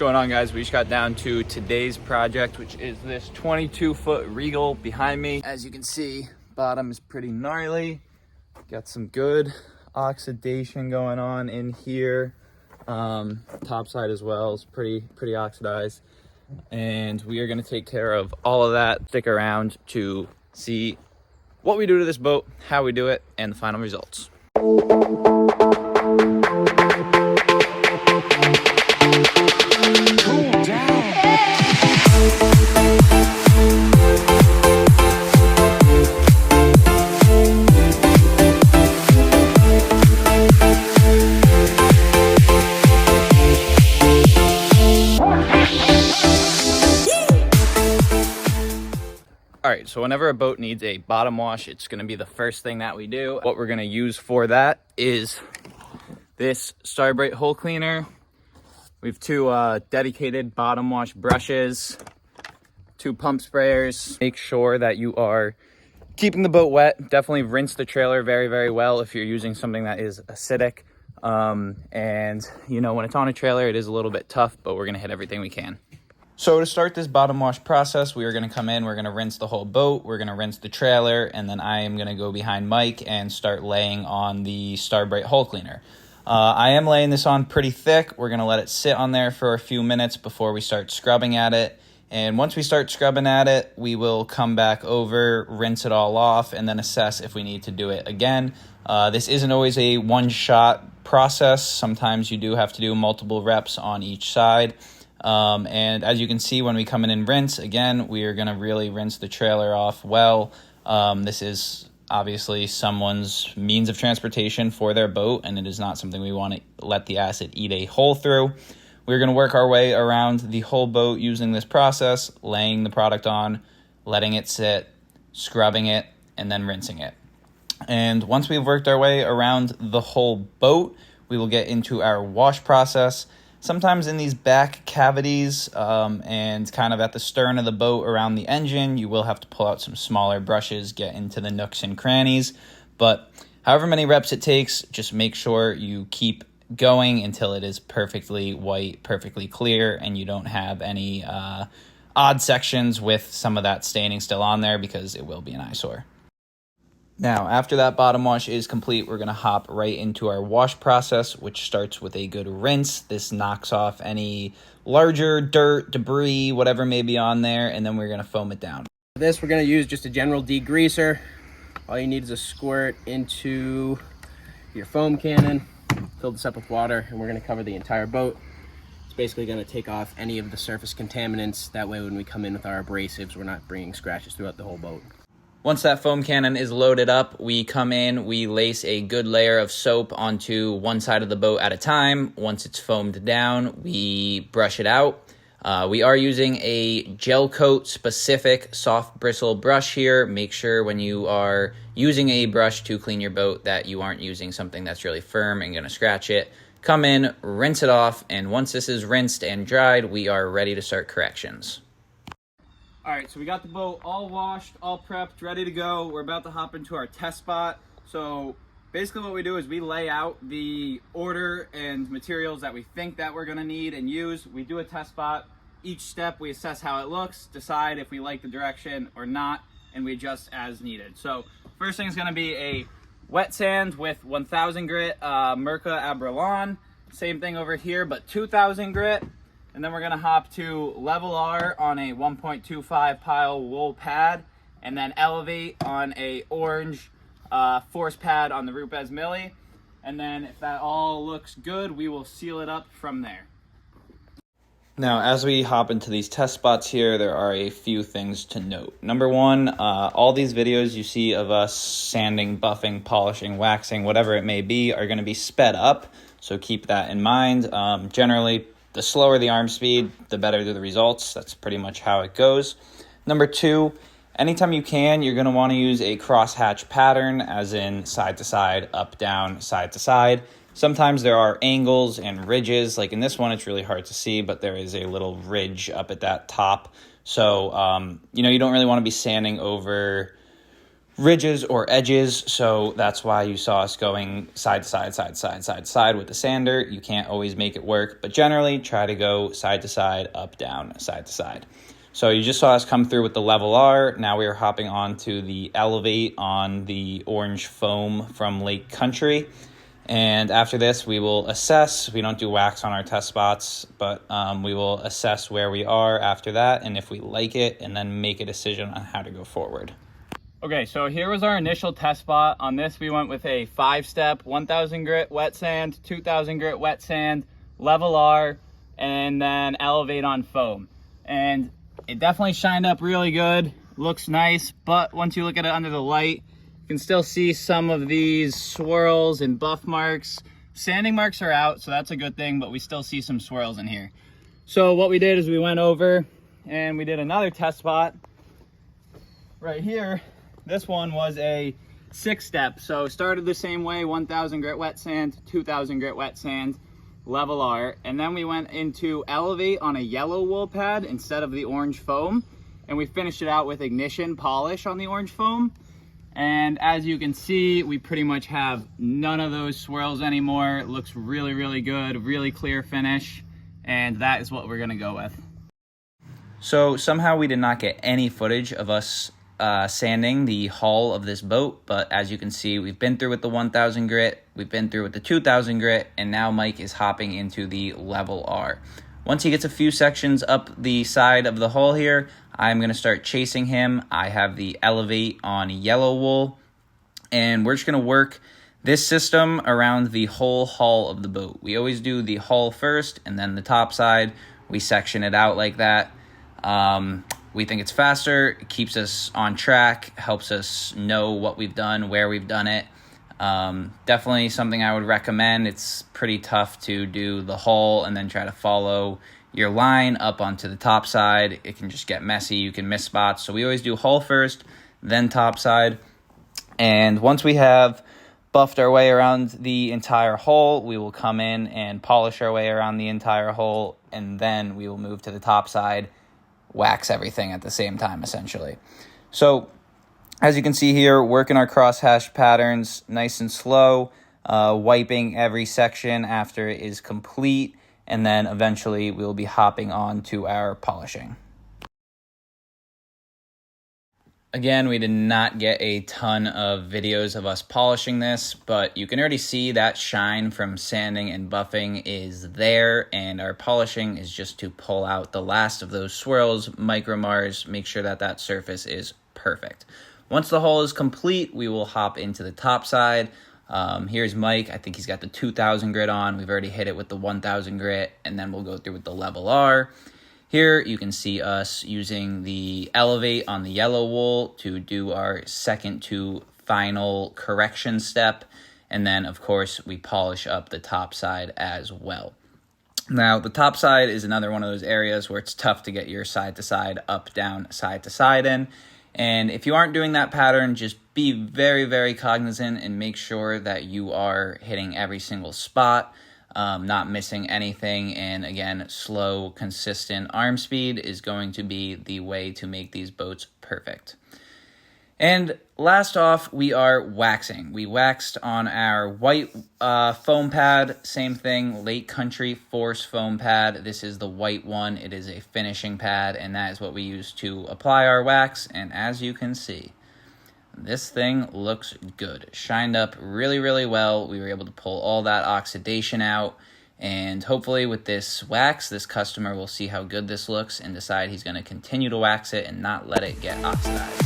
going on, guys? We just got down to today's project, which is this 22-foot Regal behind me. As you can see, bottom is pretty gnarly. Got some good oxidation going on in here. Top side as well is pretty oxidized. And we are going to take care of all of that. Stick around to see what we do to this boat, how we do it, and the final results. All right, so whenever a boat needs a bottom wash, it's going to be the first thing that we do. What we're going to use for that is this Starbright hole cleaner. We have two dedicated bottom wash brushes, 2 pump sprayers. Make sure that you are keeping the boat wet. Definitely rinse the trailer very well if you're using something that is acidic. And you know, when it's on a trailer, it is a little bit tough, but we're going to hit everything we can. So to start this bottom wash process, we are going to come in, we're going to rinse the whole boat, we're going to rinse the trailer, and then I am going to go behind Mike and start laying on the Starbright hole cleaner. I am laying this on pretty thick. We're going to let it sit on there for a few minutes before we start scrubbing at it. And once we start scrubbing at it, we will come back over, rinse it all off, and then assess if we need to do it again. This isn't always a one-shot process. Sometimes you do have to do multiple reps on each side. And as you can see, when we come in and rinse, again, we are going to really rinse the trailer off well. This is obviously someone's means of transportation for their boat, and it is not something we want to let the acid eat a hole through. We're going to work our way around the whole boat using this process, laying the product on, letting it sit, scrubbing it, and then rinsing it. And once we've worked our way around the whole boat, we will get into our wash process. Sometimes in these back cavities and kind of at the stern of the boat around the engine, you will have to pull out some smaller brushes, get into the nooks and crannies. But however many reps it takes, just make sure you keep going until it is perfectly white, perfectly clear, and you don't have any odd sections with some of that staining still on there, because it will be an eyesore. Now, after that bottom wash is complete, we're going to hop right into our wash process, which starts with a good rinse. This knocks off any larger dirt, debris, whatever may be on there, and then we're going to foam it down. For this, we're going to use just a general degreaser. All you need is a squirt into your foam cannon, fill this up with water, and we're going to cover the entire boat. It's basically going to take off any of the surface contaminants. That way, when we come in with our abrasives, we're not bringing scratches throughout the whole boat. Once that foam cannon is loaded up, we come in, we lace a good layer of soap onto one side of the boat at a time. Once it's foamed down, we brush it out. We are using a gel coat specific soft bristle brush here. Make sure when you are using a brush to clean your boat that you aren't using something that's really firm and going to scratch it. Come in, rinse it off, and once this is rinsed and dried, we are ready to start corrections. All right, so we got the boat all washed, all prepped, ready to go. We're about to hop into our test spot. So basically what we do is we lay out the order and materials that we think that we're gonna need and use. We do a test spot. Each step we assess how it looks, decide if we like the direction or not, and we adjust as needed. So first thing is gonna be a wet sand with 1000 grit Merca Abralon. Same thing over here, but 2000 grit. And then we're going to hop to Level R on a 1.25 pile wool pad, and then Elevate on a orange force pad on the Rupes Millie. And then if that all looks good, we will seal it up from there. Now, as we hop into these test spots here, there are a few things to note. Number one, all these videos you see of us sanding, buffing, polishing, waxing, whatever it may be, are going to be sped up. So keep that in mind. Generally, the slower the arm speed, the better the results. That's pretty much how it goes. Number two, anytime you can, you're going to want to use a crosshatch pattern, as in side to side, up, down, side to side. Sometimes there are angles and ridges. Like in this one, it's really hard to see, but there is a little ridge up at that top. So, you don't really want to be sanding over ridges or edges, so that's why you saw us going side to side, side to side, side to side with the sander. You can't always make it work, but generally try to go side to side, up, down, side to side. So you just saw us come through with the level R. Now we are hopping on to the elevate on the orange foam from Lake Country. And after this, we will assess. We don't do wax on our test spots, but we will assess where we are after that and if we like it, and then make a decision on how to go forward. Okay, so here was our initial test spot. On this, we went with a 5-step, 1,000 grit wet sand, 2,000 grit wet sand, level R, and then elevate on foam. And it definitely shined up really good, looks nice, but once you look at it under the light, you can still see some of these swirls and buff marks. Sanding marks are out, so that's a good thing, but we still see some swirls in here. So what we did is we went over and we did another test spot right here. This one was a 6-step, so started the same way, 1,000 grit wet sand, 2,000 grit wet sand, level R, and then we went into elevate on a yellow wool pad instead of the orange foam, and we finished it out with ignition polish on the orange foam. And as you can see, we pretty much have none of those swirls anymore. It looks really, really good, really clear finish, and that is what we're gonna go with. So somehow we did not get any footage of us sanding the hull of this boat, but as you can see, we've been through with the 1,000 grit, we've been through with the 2,000 grit, and now Mike is hopping into the level R. Once he gets a few sections up the side of the hull here, I'm going to start chasing him. I have the elevate on yellow wool, and we're just going to work this system around the whole hull of the boat. We always do the hull first and then the top side. We section it out like that. We think it's faster, it keeps us on track, helps us know what we've done, where we've done it. Definitely something I would recommend. It's pretty tough to do the hull and then try to follow your line up onto the top side. It can just get messy, you can miss spots. So we always do hull first, then top side. And once we have buffed our way around the entire hull, we will come in and polish our way around the entire hull, and then we will move to the top side, wax everything at the same time, essentially. So as you can see here, working our crosshatch patterns nice and slow, wiping every section after it is complete, and then eventually we'll be hopping on to our polishing. Again, we did not get a ton of videos of us polishing this, but you can already see that shine from sanding and buffing is there, and our polishing is just to pull out the last of those swirls, micro mars, make sure that that surface is perfect. Once the hull is complete, we will hop into the top side. Here's Mike. I think he's got the 2,000 grit on. We've already hit it with the 1,000 grit, and then we'll go through with the level R. Here you can see us using the elevate on the yellow wool to do our second to final correction step. And then, of course, we polish up the top side as well. Now, the top side is another one of those areas where it's tough to get your side to side, up, down, side to side in. And if you aren't doing that pattern, just be very, very cognizant and make sure that you are hitting every single spot. Not missing anything, and again, slow, consistent arm speed is going to be the way to make these boats perfect. And last off, we are waxing. We waxed on our white foam pad, same thing, Lake Country Force foam pad. This is the white one. It is a finishing pad, and that is what we use to apply our wax, and as you can see, this thing looks good. Shined up really, really well. We were able to pull all that oxidation out. And hopefully with this wax, this customer will see how good this looks and decide he's going to continue to wax it and not let it get oxidized.